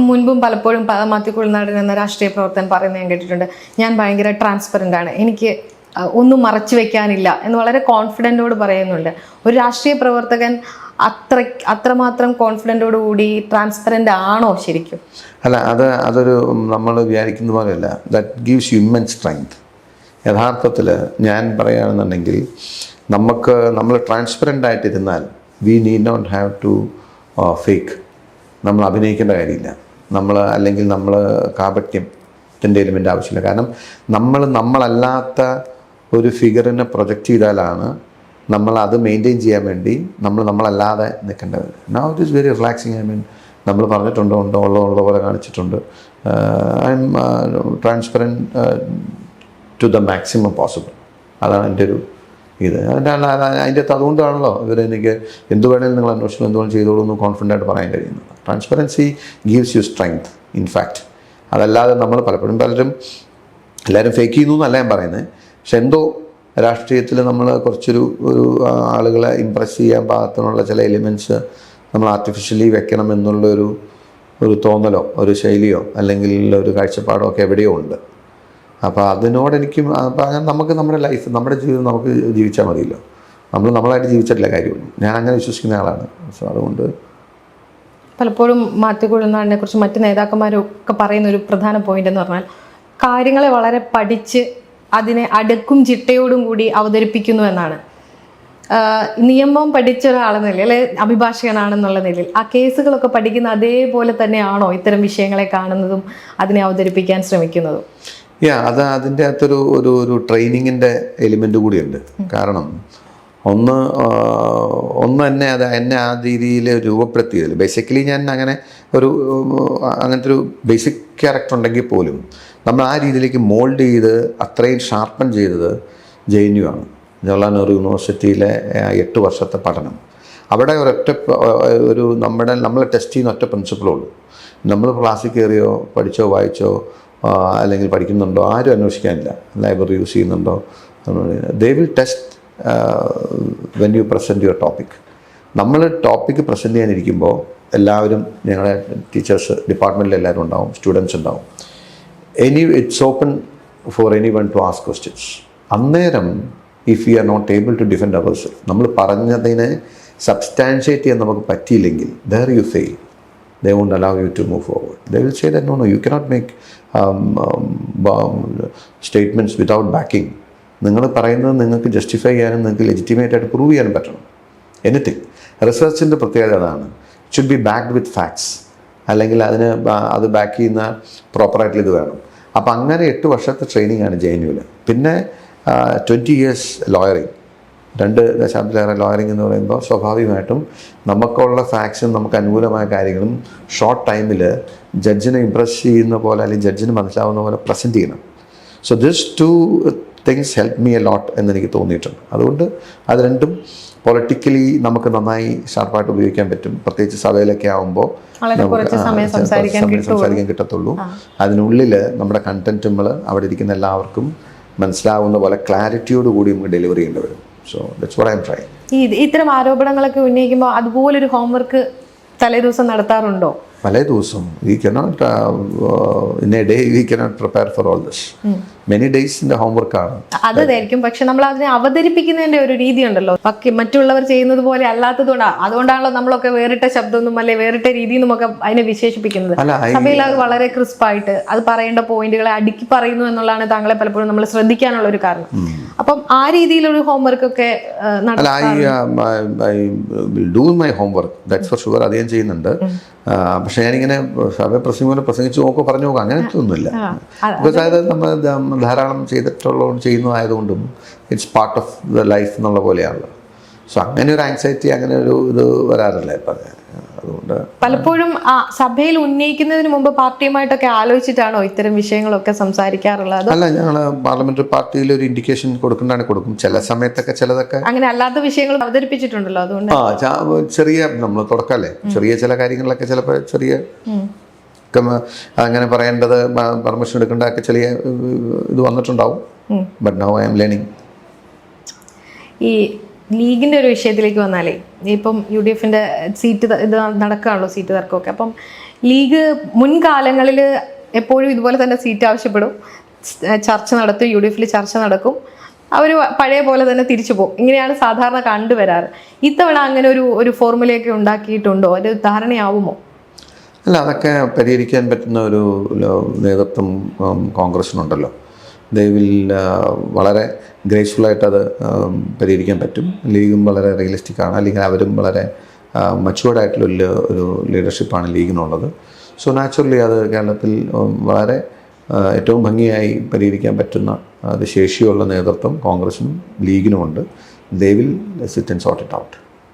മുൻപും പലപ്പോഴും മാത്യു കുഴൽനാടൻ എന്ന രാഷ്ട്രീയ പ്രവർത്തകൻ പറയുന്നത് ഞാൻ കേട്ടിട്ടുണ്ട്, ഞാൻ ഭയങ്കര ട്രാൻസ്പെറൻ്റ് ആണ്, എനിക്ക് ഒന്നും മറച്ചു വെക്കാനില്ല എന്ന് വളരെ കോൺഫിഡൻറ്റോട് പറയുന്നുണ്ട്. ഒരു രാഷ്ട്രീയ പ്രവർത്തകൻ അത്രമാത്രം കോൺഫിഡൻറ്റോട് കൂടി ട്രാൻസ്പെറൻ്റ് ആണോ ശരിക്കും? അല്ല, അതൊരു നമ്മൾ വിചാരിക്കുന്ന പോലെയല്ല. That gives you immense strength. യഥാർത്ഥത്തിൽ ഞാൻ പറയുകയാണെന്നുണ്ടെങ്കിൽ നമ്മൾ ട്രാൻസ്പെറൻ്റ് ആയിട്ടിരുന്നാൽ we need not have to fake. നമ്മൾ അഭിനയിക്കേണ്ട കാര്യമില്ല. അല്ലെങ്കിൽ നമ്മൾ കാപട്യത്തിൻ്റെ എലിമെൻ്റ് ആവശ്യമില്ല. കാരണം നമ്മളല്ലാത്ത ഒരു ഫിഗറിനെ പ്രൊജക്റ്റ് ചെയ്താലാണ് അത് മെയിൻറ്റെയിൻ ചെയ്യാൻ വേണ്ടി നമ്മളല്ലാതെ നിൽക്കേണ്ടത്. Now it is very relaxing. നമ്മൾ പറഞ്ഞിട്ടുണ്ടോ ഉള്ള പോലെ കാണിച്ചിട്ടുണ്ട്. I am transparent to the maximum possible. അതാണ് എൻ്റെ ഒരു അതിൻ്റെ അകത്ത് അതുകൊണ്ടാണല്ലോ എനിക്ക് എന്ത് വേണമെങ്കിലും നിങ്ങൾ അന്വേഷണം എന്തുകൊണ്ട് ചെയ്തോളൂ എന്ന് കോൺഫിഡൻ്റ് ആയിട്ട് പറയാൻ കഴിയുന്നത്. Transparency gives you strength in fact. അതല്ലാതെ നമ്മൾ പലരും എല്ലാവരും ഫേക്ക് ചെയ്യുന്നു എന്നല്ല ഞാൻ പറയുന്നത്. പക്ഷെ എന്തോ രാഷ്ട്രീയത്തിൽ നമ്മൾ കുറച്ചൊരു ആളുകളെ ഇമ്പ്രസ് ചെയ്യാൻ പാകത്തിനുള്ള ചില എലിമെൻറ്റ്സ് നമ്മൾ ആർട്ടിഫിഷ്യലി വെക്കണം എന്നുള്ളൊരു തോന്നലോ ഒരു ശൈലിയോ അല്ലെങ്കിൽ ഒരു കാഴ്ചപ്പാടോ ഒക്കെ എവിടെയോ ഉണ്ട്. അപ്പോൾ അതിനോടെനിക്ക് നമുക്ക് നമ്മുടെ ലൈഫ്, നമ്മുടെ ജീവിതം നമുക്ക് ജീവിച്ചാൽ മതിയല്ലോ. നമ്മളായിട്ട് ജീവിച്ചിട്ടില്ല കാര്യമുള്ളൂ. ഞാൻ അങ്ങനെ വിശ്വസിക്കുന്ന ആളാണ്. സോ അതുകൊണ്ട് പലപ്പോഴും മാത്യു കുഴൽനാടനെ കുറിച്ച് മറ്റ് നേതാക്കന്മാരും ഒക്കെ പറയുന്ന ഒരു പ്രധാന പോയിന്റ് എന്ന് പറഞ്ഞാൽ കാര്യങ്ങളെ വളരെ പഠിച്ച് അതിനെ അടുക്കും ചിട്ടയോടും കൂടി അവതരിപ്പിക്കുന്നു എന്നാണ്. നിയമം പഠിച്ച ഒരാളെന്ന നിലയിൽ, അല്ലെ അഭിഭാഷകനാണെന്നുള്ള നിലയിൽ ആ കേസുകളൊക്കെ പഠിക്കുന്ന അതേപോലെ തന്നെയാണോ ഇത്തരം വിഷയങ്ങളെ കാണുന്നതും അതിനെ അവതരിപ്പിക്കാൻ ശ്രമിക്കുന്നതും? അതിൻ്റെ അകത്തൊരു ഒരു ട്രെയിനിങ്ങിൻ്റെ എലിമെൻ്റ് കൂടിയുണ്ട്. കാരണം ഒന്ന് എന്നെ ആ രീതിയിൽ രൂപപ്പെടുത്തിയതിൽ ബേസിക്കലി ഞാൻ അങ്ങനത്തെ ഒരു ബേസിക് ക്യാരക്ടർ ഉണ്ടെങ്കിൽ പോലും നമ്മൾ ആ രീതിയിലേക്ക് മോൾഡ് ചെയ്ത് അത്രയും ഷാർപ്പൺ ചെയ്തത് JNU ആണ്. ജവഹർലാൽ നെഹ്റു യൂണിവേഴ്സിറ്റിയിലെ 8 വർഷത്തെ പഠനം. അവിടെ നമ്മളെ ടെസ്റ്റ് ചെയ്യുന്ന ഒറ്റ പ്രിൻസിപ്പിളുള്ളൂ. നമ്മൾ ക്ലാസ്സിൽ കയറിയോ പഠിച്ചോ വായിച്ചോ അല്ലെങ്കിൽ പഠിക്കുന്നുണ്ടോ ആരും അന്വേഷിക്കാനില്ല. ലൈബ്രറി യൂസ് ചെയ്യുന്നുണ്ടോ, they will test when you present your topic. നമ്മൾ ടോപ്പിക്ക് പ്രസൻറ്റ് ചെയ്യാനിരിക്കുമ്പോൾ എല്ലാവരും, ഞങ്ങളുടെ ടീച്ചേഴ്സ് ഡിപ്പാർട്ട്മെൻറ്റിൽ എല്ലാവരും ഉണ്ടാവും, സ്റ്റുഡൻസ് ഉണ്ടാവും. It's open for anyone to ask questions. അന്നേരം if you are not able to defend our self, നമ്മൾ പറഞ്ഞതിനെ സബ്സ്റ്റാൻഷിയേറ്റ് ചെയ്യാൻ നമുക്ക് പറ്റിയില്ലെങ്കിൽ there you fail. They won't allow you to move forward. They will say that no, you cannot make statements without backing. നിങ്ങൾ പറയുന്നത് നിങ്ങൾക്ക് justify ചെയ്യാനും നിങ്ങൾക്ക് ലെജിറ്റിമേറ്റ് ആയിട്ട് പ്രൂവ് ചെയ്യാനും പറ്റണം. എനിത്തിങ് റിസർച്ചിൻ്റെ പ്രത്യേകത അതാണ്. It should be backed with facts. അല്ലെങ്കിൽ അത് ബാക്ക് ചെയ്യുന്ന പ്രോപ്പറായിട്ടുള്ള ഇത് വേണം. അപ്പം അങ്ങനെ 8 വർഷത്തെ ട്രെയിനിങ് ആണ് JNUവിൽ. പിന്നെ 20 years ലോയറിങ്, 2 ദശാബ്ദത്തിലേറെ ലോയറിങ് എന്ന് പറയുമ്പോൾ സ്വാഭാവികമായിട്ടും നമുക്കുള്ള ഫാക്ട്സും നമുക്ക് അനുകൂലമായ കാര്യങ്ങളും ഷോർട്ട് ടൈമിൽ ജഡ്ജിനെ ഇംപ്രസ് ചെയ്യുന്ന പോലെ അല്ലെങ്കിൽ ജഡ്ജിന് മനസ്സിലാവുന്ന പോലെ പ്രസൻറ്റ് ചെയ്യണം. So this 2 things help me a lot എന്നെനിക്ക് തോന്നിയിട്ടുണ്ട്. അതുകൊണ്ട് അത് രണ്ടും പൊളിറ്റിക്കലി നമുക്ക് നന്നായി ഷാർപ്പായിട്ട് ഉപയോഗിക്കാൻ പറ്റും. പ്രത്യേകിച്ച് സഭയിലൊക്കെ ആകുമ്പോൾ സംസാരിക്കാൻ കിട്ടത്തുള്ളൂ. അതിനുള്ളിൽ നമ്മുടെ കണ്ടന്റുകൾ അവിടെ ഇരിക്കുന്ന എല്ലാവർക്കും മനസ്സിലാവുന്ന പോലെ ക്ലാരിറ്റിയോട് കൂടി നമുക്ക് ഡെലിവറി ചെയ്യേണ്ടി വരും. So that's what I am trying. ഇത്തരം ആരോപണങ്ങളൊക്കെ ഉന്നയിക്കുമ്പോൾ അതുപോലൊരു ഹോംവർക്ക് തലേദിവസം നടത്താറുണ്ടോ? പല ദിവസം we cannot in a day we cannot prepare for all this. Many days ന്റെ ഹോംവർക്ക് ആണ് അതായിരിക്കും. പക്ഷെ നമ്മൾ അതിനെ അവതരിപ്പിക്കുന്നതിന്റെ ഒരു രീതി ഉണ്ടല്ലോ, മറ്റുള്ളവർ ചെയ്യുന്നത് പോലെ അതുകൊണ്ടാണല്ലോ നമ്മളൊക്കെ വേറിട്ട ശബ്ദമൊന്നും അല്ലെ വേറിട്ട രീതിയിൽ ഒക്കെ അതിനെ വിശേഷിപ്പിക്കുന്നത്. സഭയിൽ അത് വളരെ ക്രിസ്പായിട്ട് അത് പറയേണ്ട പോയിന്റുകളെ അടുക്കി പറയുന്നു എന്നുള്ളതാണ് താങ്കളെ പലപ്പോഴും നമ്മൾ ശ്രദ്ധിക്കാനുള്ള ഒരു കാരണം. അപ്പം ആ രീതിയിലൊരു ഹോംവർക്ക് ഒക്കെ do my homework, that's for sure. അത് ഞാൻ ചെയ്യുന്നുണ്ട്. പക്ഷെ ഞാനിങ്ങനെ സഭ പ്രസംഗിച്ച് പറഞ്ഞു നോക്കാം അങ്ങനത്തെ ഒന്നുമില്ല. ബിക്കോസ് അതായത് നമ്മൾ ധാരാളം ചെയ്യുന്നതായതുകൊണ്ടും it's part of the life എന്നുള്ള പോലെയാണല്ലോ. സോ അങ്ങനെ ഒരു ആങ്സൈറ്റി, അങ്ങനെ ഒരു ഇത് വരാറില്ല ഇപ്പം. അതുകൊണ്ട് പലപ്പോഴും സഭയിൽ ഉന്നയിക്കുന്നതിന് മുമ്പ് പാർട്ടിയുമായിട്ടൊക്കെ ആലോചിച്ചിട്ടാണോ ഇത്തരം വിഷയങ്ങളൊക്കെ സംസാരിക്കാറുള്ളത്? അല്ല, ഞങ്ങൾ പാർലമെന്ററി പാർട്ടിയിൽ ഒരു ഇൻഡിക്കേഷൻ കൊടുക്കും. ചില സമയത്തൊക്കെ ചിലതൊക്കെ അങ്ങനെ അല്ലാത്ത വിഷയങ്ങൾ അവതരിപ്പിച്ചിട്ടുണ്ടല്ലോ. അതുകൊണ്ട് ചെറിയ നമ്മൾ തുടക്കമല്ലേ, ചെറിയ ചില കാര്യങ്ങളിലൊക്കെ ചിലപ്പോൾ ചെറിയ അങ്ങനെ പറയേണ്ടത് പെർമിഷൻ എടുക്കേണ്ടതൊക്കെ ചെറിയ ഇത് വന്നിട്ടുണ്ടാവും. But now I am learning. ഈ ലീഗിൻ്റെ ഒരു വിഷയത്തിലേക്ക് വന്നാലേ, ഇപ്പം UDFന്റെ സീറ്റ് ഇത് നടക്കുകയാണല്ലോ, സീറ്റ് തർക്കമൊക്കെ. അപ്പം ലീഗ് മുൻകാലങ്ങളിൽ എപ്പോഴും ഇതുപോലെ തന്നെ സീറ്റ് ആവശ്യപ്പെടും, ചർച്ച നടത്തും, UDF ചർച്ച നടക്കും, അവർ പഴയ പോലെ തന്നെ തിരിച്ചു പോകും. ഇങ്ങനെയാണ് സാധാരണ കണ്ടുവരാറ്. ഇത്തവണ അങ്ങനെ ഒരു ഫോർമുലയൊക്കെ ഉണ്ടാക്കിയിട്ടുണ്ടോ? അത് ധാരണയാവുമോ? അല്ല, അതൊക്കെ പരിഹരിക്കാൻ പറ്റുന്ന ഒരു നേതൃത്വം കോൺഗ്രസിനുണ്ടല്ലോ. ദയവിൽ വളരെ ഗ്രേസ്ഫുള്ളായിട്ട് അത് പരിഹരിക്കാൻ പറ്റും. ലീഗും വളരെ റിയലിസ്റ്റിക് ആണ്, അല്ലെങ്കിൽ അവരും വളരെ മച്ചുവേർഡ് ആയിട്ടുള്ള ഒരു ലീഡർഷിപ്പാണ് ലീഗിനുള്ളത്. സോ നാച്ചുറലി അത് കേരളത്തിൽ വളരെ ഏറ്റവും ഭംഗിയായി പരിഹരിക്കാൻ പറ്റുന്ന അത് ശേഷിയുള്ള നേതൃത്വം കോൺഗ്രസിനും ലീഗിനുമുണ്ട്. They will sit and sort it out.